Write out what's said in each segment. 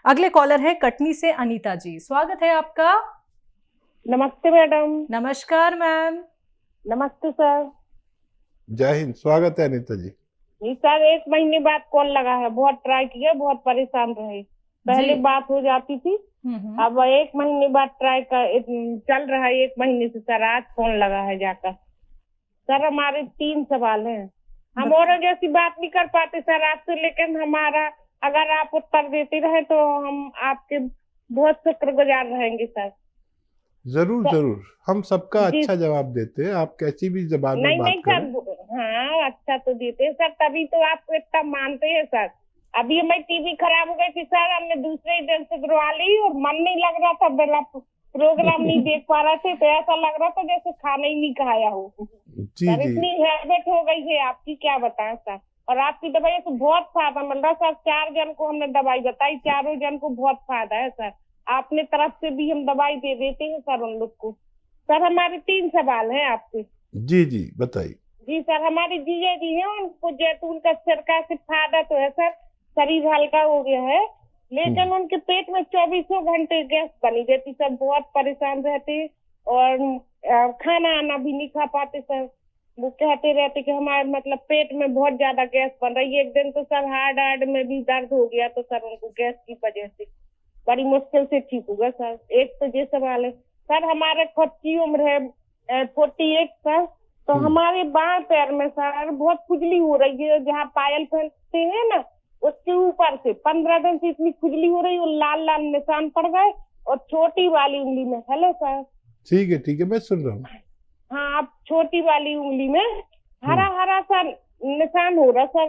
अगले कॉलर है कटनी से अनीता जी, स्वागत है आपका। नमस्ते मैडम। नमस्कार मैम। नमस्ते सर। जय हिंद, स्वागत है अनीता जी। जी सर, 1 महीने बाद कॉल लगा है, बहुत ट्राई किया, बहुत परेशान रहे। पहले बात हो जाती थी, अब 1 महीने बाद ट्राई कर चल रहा है। 1 महीने से सर आज फोन लगा है जाकर। सर हमारे 3 सवाल हैं। हम और जैसी बात नहीं कर पाते सर आपसे, लेकिन हमारा अगर आप उत्तर देते रहे तो हम आपके बहुत शुक्रगुजार रहेंगे सर। जरूर जरूर, हम सबका अच्छा जवाब देते हैं। आप कैसी भी जबान में बात करें। सर, हाँ अच्छा तो देते हैं सर, तभी तो आपको इतना मानते हैं सर। अभी हमारी टीवी खराब हो गई थी सर, हमने दूसरे दिन से करवा ली और मन नहीं लग रहा था, बेला प्रोग्राम नहीं देख पा रहे थे, तो ऐसा लग रहा था जैसे खाना ही नहीं खाया हो सर। इतनी हैबिट हो गई है आपकी, क्या बताएं सर। और आपकी दवाई से बहुत फायदा मिल रहा है सर। 4 जन को हमने दवाई बताई, 4 जन को बहुत फायदा है सर। आपने तरफ से भी हम दवाई दे देते हैं सर उन लोग को। सर हमारे 3 सवाल हैं आपसे। जी जी बताइए। जी सर, हमारे जीजा जी हैं, उनको जैतून का सिरका से फायदा तो है सर, शरीर हल्का हो गया है, लेकिन उनके पेट में 24 घंटे गैस बनी रहती सर, बहुत परेशान रहते और खाना आना भी नहीं खा पाते सर। वो कहते रहते कि हमारे मतलब पेट में बहुत ज्यादा गैस बन रही है। एक दिन तो सर हार्ट में भी दर्द हो गया, तो सर उनको गैस की वजह से बड़ी मुश्किल से ठीक होगा सर। एक तो ये सवाल है सर। हमारे खुद की उम्र है 48 सर, तो हमारे बाएं पैर में सर बहुत खुजली हो रही है, जहाँ पायल पहनते हैं ना उसके ऊपर से 15 दिन से इतनी खुजली हो रही है, लाल लाल निशान पड़ गए और छोटी वाली उंगली में। Hello sir. ठीक है मैं सुन रहा हूँ। हाँ, आप छोटी वाली उंगली में हरा हरा सा निशान हो रहा सर,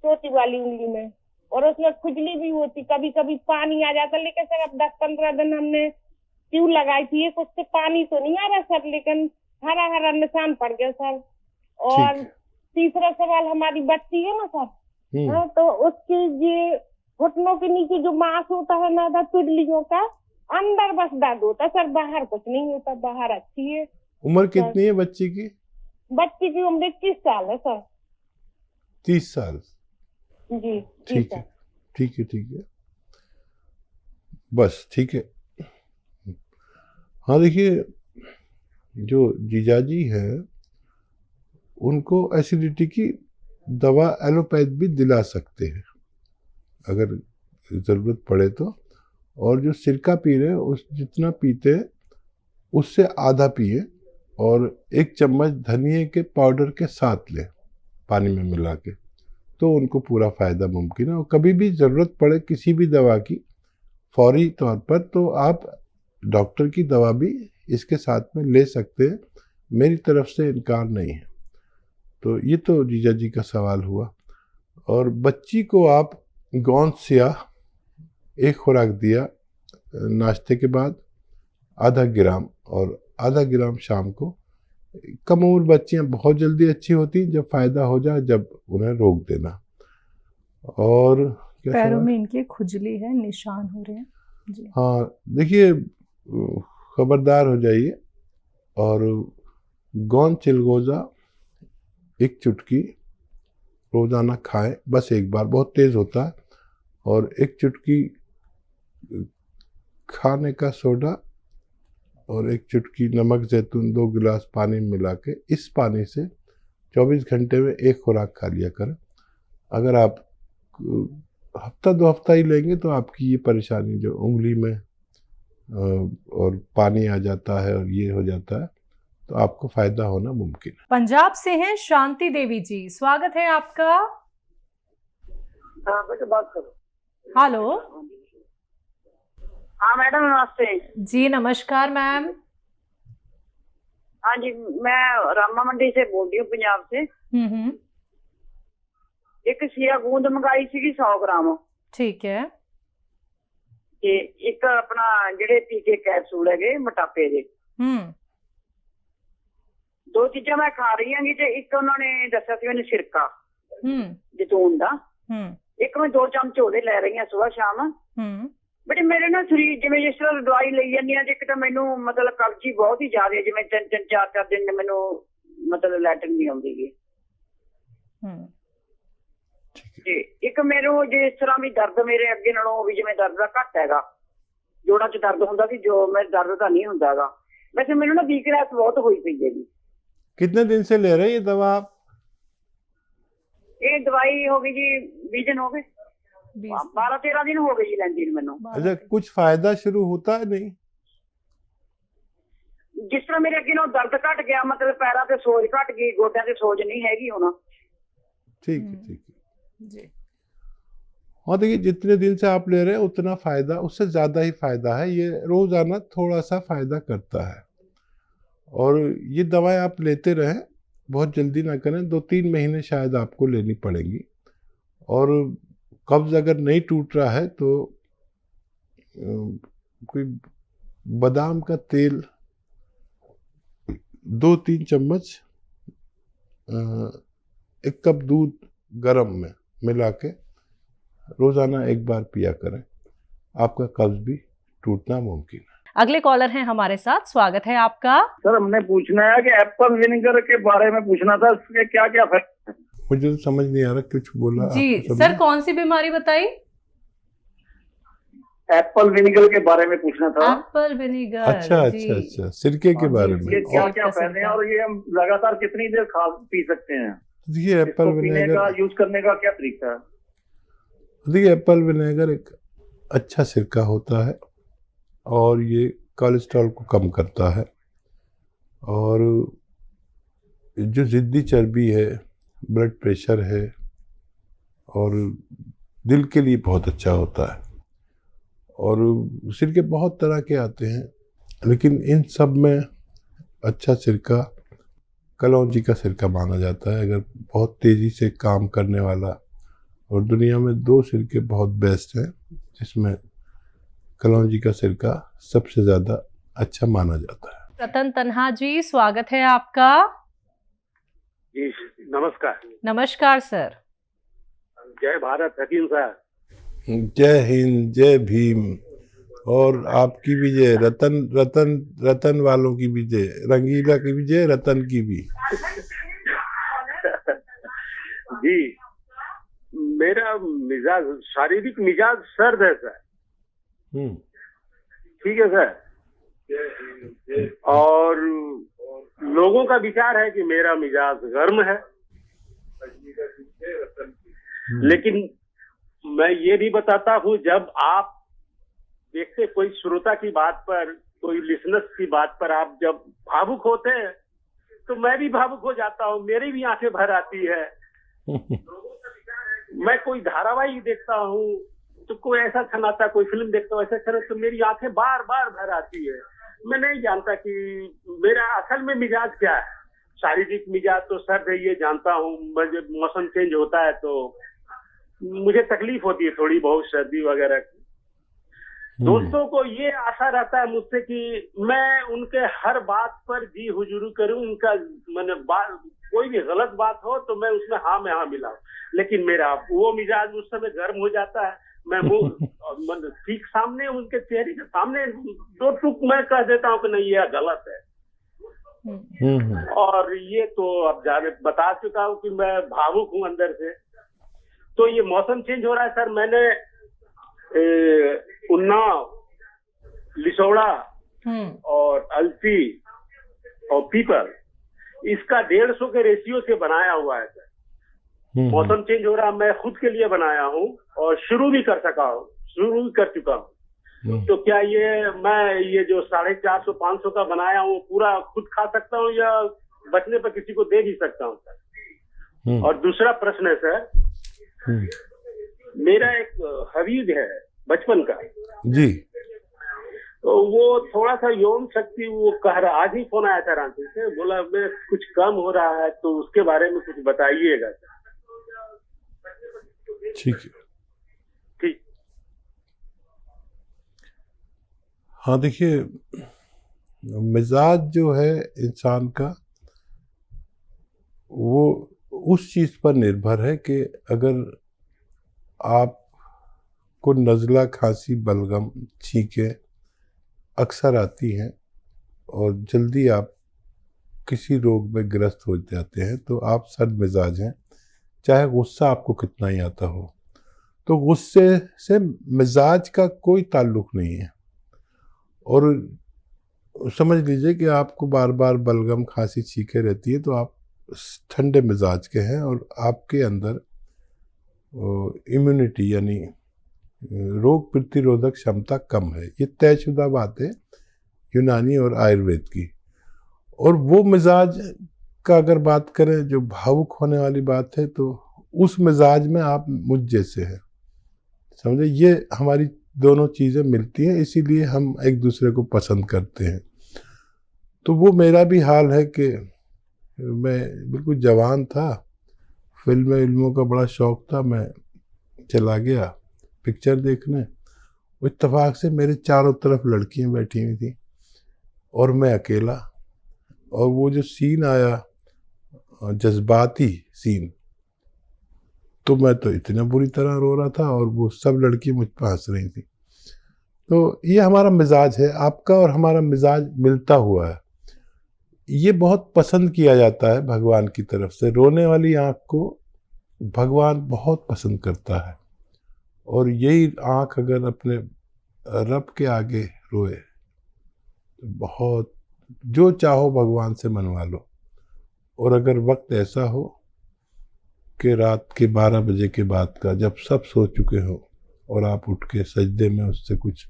छोटी वाली उंगली में, और उसमें खुजली भी होती, कभी कभी पानी आ जाता। लेकिन सर अब 10-15 दिन हमने ट्यूब लगाई थी, उससे पानी तो नहीं आ रहा सर, लेकिन हरा हरा निशान पड़ गया सर। और तीसरा सवाल, हमारी बच्ची है ना सर, हाँ, तो उसके ये घुटनों के नीचे जो मांस होता है ना पिडलियों का, अंदर बस दर्द होता सर, बाहर कुछ नहीं होता, बाहर अच्छी है। उम्र कितनी है बच्ची की? बच्ची की उम्र 21 साल है सर। 30 साल। जी ठीक है बस ठीक है। हाँ देखिए, जो जीजाजी है उनको एसिडिटी की दवा एलोपैथ भी दिला सकते हैं अगर ज़रूरत पड़े तो। और जो सिरका पी रहे हैं उस जितना पीते हैं उससे आधा पिए, और 1 चम्मच धनिए के पाउडर के साथ लें पानी में मिला के, तो उनको पूरा फ़ायदा मुमकिन है। और कभी भी ज़रूरत पड़े किसी भी दवा की फौरी तौर पर, तो आप डॉक्टर की दवा भी इसके साथ में ले सकते हैं, मेरी तरफ से इनकार नहीं है। तो ये तो जीजा जी का सवाल हुआ। और बच्ची को आप गोंद स्याह 1 खुराक दिया नाश्ते के बाद, आधा ग्राम, और आधा ग्राम शाम को। कम उम्र बच्चियाँ बहुत जल्दी अच्छी होती, जब फ़ायदा हो जाए जब उन्हें रोक देना। और क्या पैरों में इनके खुजली है, निशान हो रहे हैं जी। हाँ देखिए, खबरदार हो जाइए। और गोंद चिलगोज़ा 1 चुटकी रोज़ाना खाएं, बस 1 बार, बहुत तेज़ होता है। और 1 चुटकी खाने का सोडा और 1 चुटकी नमक जैतून 2 गिलास पानी में मिला के, इस पानी से 24 घंटे में 1 खुराक खा लिया करें। अगर आप हफ्ता 2 हफ्ता ही लेंगे तो आपकी ये परेशानी जो उंगली में और पानी आ जाता है और ये हो जाता है, तो आपको फायदा होना मुमकिन है। पंजाब से हैं शांति देवी जी, स्वागत है आपका। हाँ बेटा बात करो। हेलो। हाँ मैडम नमस्ते जी। नमस्कार मैम। हाँ जी, मैं रामा मंडी से बोल रही हूँ, पंजाब से। एक सिया गूंद मंगाई सी 100 ग्राम। ठीक है। ते एक अपना जेडे टीके कैप्सूल है मोटापे दे, 2 चीज़ां मैं खा रही हूँ। ते एक उन्होंने दस्या सी मैंने सिरका जैतून दा, एक मैं 2 चमच ओहदे ले रही हूँ सुबह शाम। बट मेरे ना शरीर जिवें जिस तरह दवाई ली जानी है, एक तो मैनू मतलब कब्जी बहुत ही ज्यादा, जिवें 3-4 दिन मैनू मतलब लैटरिन नहीं आउंदी। है। ਤੇ ਇੱਕ ਮੈਨੂੰ ਜੇ ਇਸ ਤਰ੍ਹਾਂ ਵੀ ਦਰਦ ਮੇਰੇ ਅੱਗੇ ਨਾਲੋਂ ਵੀ ਜਿਵੇਂ ਦਰਦ ਦਾ ਘੱਟ ਹੈਗਾ, ਜੋੜਾਂ 'ਚ ਦਰਦ ਹੁੰਦਾ ਸੀ, ਜੋ ਮੇਰੇ ਦਰਦ ਤਾਂ ਨਹੀਂ ਹੁੰਦਾਗਾ। वैसे मैंने ना वीकनेस बहुत हुई पई है जी। कितने दिन से ले रहे हैं ये दवा आप? ये दवाई हो गई जी 20 दिन हो गए, 12-13 दिन हो गए जी लेंदी मैनू। अच्छा, कुछ फायदा शुरू होता है? नहीं, जिस तरह मेरे अगे ना दर्द घट गया, मतलब पैरों ते सोज घट गई, गोड्यां ते सोज नहीं हैगी हुण। ठीक है, ठीक है जी। हाँ, देखिए जितने दिन से आप ले रहे हैं उतना फायदा, उससे ज्यादा ही फायदा है। ये रोजाना थोड़ा सा फायदा करता है, और ये दवाएं आप लेते रहें, बहुत जल्दी ना करें, 2-3 महीने शायद आपको लेनी पड़ेंगी। और कब्ज अगर नहीं टूट रहा है तो कोई बादाम का तेल 2-3 चम्मच 1 कप दूध गर्म में मिला के रोजाना 1 बार पिया करें, आपका कब्ज भी टूटना मुमकिन है। अगले कॉलर हैं हमारे साथ, स्वागत है आपका। सर, हमने पूछना है कि एप्पल विनेगर के बारे में पूछना था, इसके क्या क्या फायदे? मुझे तो समझ नहीं आ रहा, कुछ बोला जी सर, कौन सी बीमारी बताई? एप्पल विनेगर के बारे में पूछना था। Apple vinegar. अच्छा अच्छा अच्छा, सिरके के बारे में। ये क्या क्या फायदे हैं और ये हम लगातार कितनी देर खा पी सकते हैं? देखिए एप्पल विनेगर का यूज करने का क्या तरीका है? देखिए एप्पल विनेगर एक अच्छा सिरका होता है, और ये कोलेस्ट्रॉल को कम करता है, और जो ज़िद्दी चर्बी है, ब्लड प्रेशर है, और दिल के लिए बहुत अच्छा होता है। और सिरके बहुत तरह के आते हैं, लेकिन इन सब में अच्छा सिरका कलौंजी का सिरका माना जाता है। अगर बहुत तेज़ी से काम करने वाला, और दुनिया में 2 सिरके बहुत बेस्ट हैं, जिसमें कलौंजी का सिरका सबसे ज़्यादा अच्छा माना जाता है। रतन तन्हा जी, स्वागत है आपका। जी नमस्कार। नमस्कार सर। जय भारत हकीम साहब। जय हिंद, जय भीम, और आपकी भी जय, रतन रतन रतन वालों की भी जय, रंगीला की भी जय, रतन की भी। जी, मेरा मिजाज, शारीरिक मिजाज सर्द है सर। ठीक है सर, और लोगों का विचार है कि मेरा मिजाज गर्म है, लेकिन मैं ये भी बताता हूँ, जब आप देखते कोई श्रोता की बात पर, कोई लिसनर्स की बात पर आप जब भावुक होते हैं, तो मैं भी भावुक हो जाता हूँ, मेरी भी आंखें भर आती है। मैं कोई धारावाहिक देखता हूँ तो कोई ऐसा क्षण आता, कोई फिल्म देखता हूँ ऐसा क्षण, तो मेरी आंखें बार बार भर आती है। मैं नहीं जानता कि मेरा असल में मिजाज क्या है। शारीरिक मिजाज तो सर्द है, ये जानता हूँ। जब मौसम चेंज होता है तो मुझे तकलीफ होती है थोड़ी बहुत, सर्दी वगैरह की। दोस्तों को ये आशा रहता है मुझसे कि मैं उनके हर बात पर जी हुजूरी करूं, उनका मैंने कोई भी गलत बात हो तो मैं उसमें हाँ में हाँ मिलाऊं। लेकिन मेरा वो मिजाज उस समय गर्म हो जाता है, मैं मुंह ठीक सामने, उनके चेहरे के सामने 2 टूक मैं कह देता हूँ कि नहीं ये गलत है। और ये तो अब जाने बता चुका हूँ कि मैं भावुक हूँ अंदर से। तो ये मौसम चेंज हो रहा है सर, मैंने उन्नाव, लिसोड़ा और अलसी और पीपल, इसका 150 के रेशियो से बनाया हुआ है सर। मौसम चेंज हो रहा, मैं खुद के लिए बनाया हूँ और शुरू भी कर चुका हूँ। तो क्या मैं ये जो 450-500 का बनाया हूँ पूरा खुद खा सकता हूँ, या बचने पर किसी को दे भी सकता हूँ सर? और दूसरा प्रश्न है सर, मेरा एक हबीब है बचपन का जी, तो वो थोड़ा सा यौन शक्ति वो कह रहा, आज ही फोन आया था रांची से, बोला मैं कुछ कम हो रहा है, तो उसके बारे में कुछ बताइएगा सर। ठीक है, ठीक। हाँ देखिए, मिजाज जो है इंसान का, वो उस चीज़ पर निर्भर है कि अगर आपको नज़ला, खांसी, बलगम, छींकें अक्सर आती हैं और जल्दी आप किसी रोग में ग्रस्त हो जाते हैं, तो आप सर्द मिजाज हैं, चाहे गुस्सा आपको कितना ही आता हो। तो गुस्से से मिजाज का कोई ताल्लुक नहीं है। और समझ लीजिए कि आपको बार बार बलगम खांसी छींके रहती है तो आप ठंडे मिजाज के हैं और आपके अंदर इम्यूनिटी यानी रोग प्रतिरोधक क्षमता कम है। ये तयशुदा बात है यूनानी और आयुर्वेद की। और वो मिजाज का अगर बात करें जो भावुक होने वाली बात है, तो उस मिजाज में आप मुझ जैसे हैं, समझे। ये हमारी दोनों चीज़ें मिलती हैं, इसीलिए हम एक दूसरे को पसंद करते हैं। तो वो मेरा भी हाल है कि मैं बिल्कुल जवान था, फिल्मों का बड़ा शौक था, मैं चला गया पिक्चर देखने। इत्तेफाक से मेरे चारों तरफ लड़कियां बैठी हुई थी और मैं अकेला। और वो जो सीन आया जज्बाती सीन, तो मैं तो इतना बुरी तरह रो रहा था और वो सब लड़की मुझ पर हंस रही थी। तो ये हमारा मिजाज है, आपका और हमारा मिजाज मिलता हुआ है। ये बहुत पसंद किया जाता है भगवान की तरफ से। रोने वाली आँख को भगवान बहुत पसंद करता है। और यही आँख अगर अपने रब के आगे रोए तो बहुत, जो चाहो भगवान से मनवा लो। और अगर वक्त ऐसा हो कि रात के 12 बजे के बाद का, जब सब सो चुके हो और आप उठ के सजदे में उससे कुछ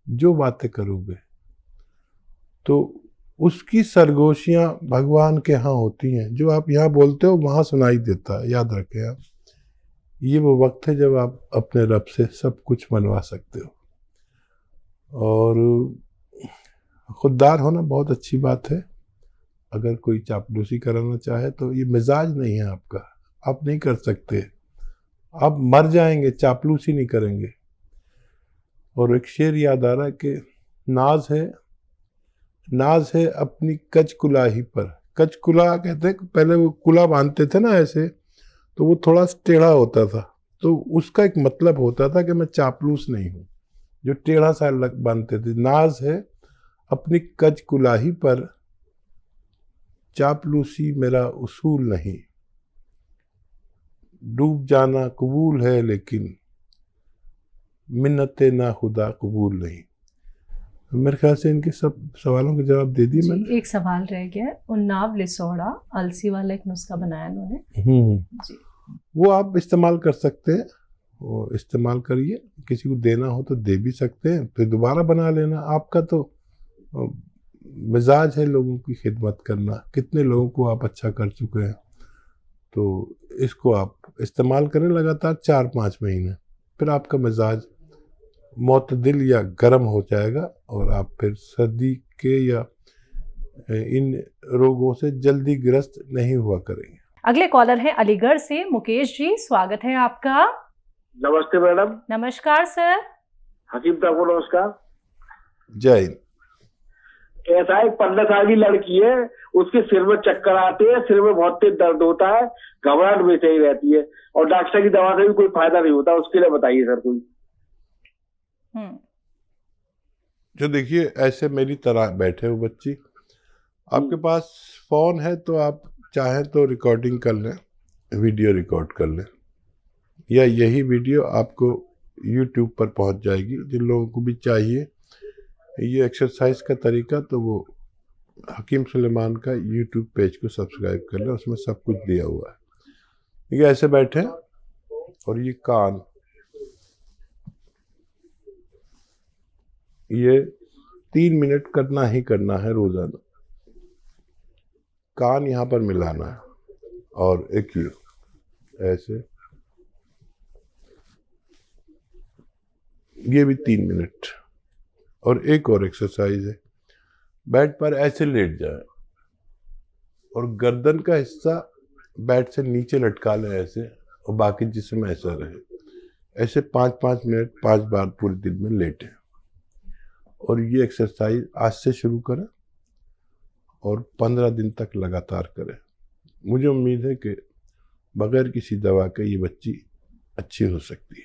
जो बातें करोगे, तो उसकी सरगोशियाँ भगवान के यहाँ होती हैं। जो आप यहाँ बोलते हो वहाँ सुनाई देता है। याद रखें आप, ये वो वक्त है जब आप अपने रब से सब कुछ मनवा सकते हो। और खुददार होना बहुत अच्छी बात है। अगर कोई चापलूसी कराना चाहे तो ये मिजाज नहीं है आपका, आप नहीं कर सकते, आप मर जाएंगे, चापलूसी नहीं करेंगे। और एक शेर याद आ रहा है कि नाज है अपनी कच कुलाही पर। कच कुला कहते हैं, पहले वो कुला बांधते थे ना ऐसे, तो वो थोड़ा टेढ़ा होता था, तो उसका एक मतलब होता था कि मैं चापलूस नहीं हूँ, जो टेढ़ा सा बांधते थे। नाज है अपनी कच कुलाही पर, चापलूसी मेरा उसूल नहीं। डूब जाना कबूल है लेकिन मिन्नते ना खुदा कबूल नहीं। मेरे ख्याल से इनके सब सवालों के जवाब दे दिए मैंने। एक सवाल रह गया, उन्नाव लिसोड़ा अलसी वाला एक नुस्खा बनाया उन्होंने जी, वो आप इस्तेमाल कर सकते हैं, वो इस्तेमाल करिए। किसी को देना हो तो दे भी सकते हैं, फिर दोबारा बना लेना। आपका तो मिजाज है लोगों की खिदमत करना, कितने लोगों को आप अच्छा कर चुके हैं। तो इसको आप इस्तेमाल करें लगातार 4-5 महीने, फिर आपका मिजाज मोतदिल या गर्म हो जाएगा और आप फिर सर्दी के या इन रोगों से जल्दी ग्रस्त नहीं हुआ करेंगे। अगले कॉलर है अलीगढ़ से मुकेश जी, स्वागत है आपका। नमस्ते मैडम। नमस्कार सर। हकीम साहब को नमस्कार। जय हिंद। ऐसा एक 15 साल की लड़की है, उसके सिर में चक्कर आते हैं, सिर में बहुत तेज दर्द होता है, घबराहट बेचैनी रहती है और डॉक्टर की दवा से भी कोई फायदा नहीं होता। उसके लिए बताइए सर कोई। जो देखिए, ऐसे मेरी तरह बैठे हो बच्ची, आपके पास फोन है तो आप चाहें तो रिकॉर्डिंग कर लें, वीडियो रिकॉर्ड कर लें, या यही वीडियो आपको YouTube पर पहुंच जाएगी। जिन लोगों को भी चाहिए ये एक्सरसाइज का तरीका, तो वो हकीम सुलेमान का YouTube पेज को सब्सक्राइब कर लें, उसमें सब कुछ दिया हुआ है। ठीक है, ऐसे बैठे और ये कान, ये 3 मिनट करना ही करना है रोजाना। कान यहाँ पर मिलाना है और एक ये ऐसे, ये भी 3 मिनट। और एक और एक्सरसाइज है, बेड पर ऐसे लेट जाए और गर्दन का हिस्सा बेड से नीचे लटका लें ऐसे, और बाकी जिस्म ऐसा रहे। ऐसे 5-5 मिनट 5 बार पूरे दिन में लेटें। और ये एक्सरसाइज आज से शुरू करें और 15 दिन तक लगातार करें। मुझे उम्मीद है कि बगैर किसी दवा के ये बच्ची अच्छी हो सकती है।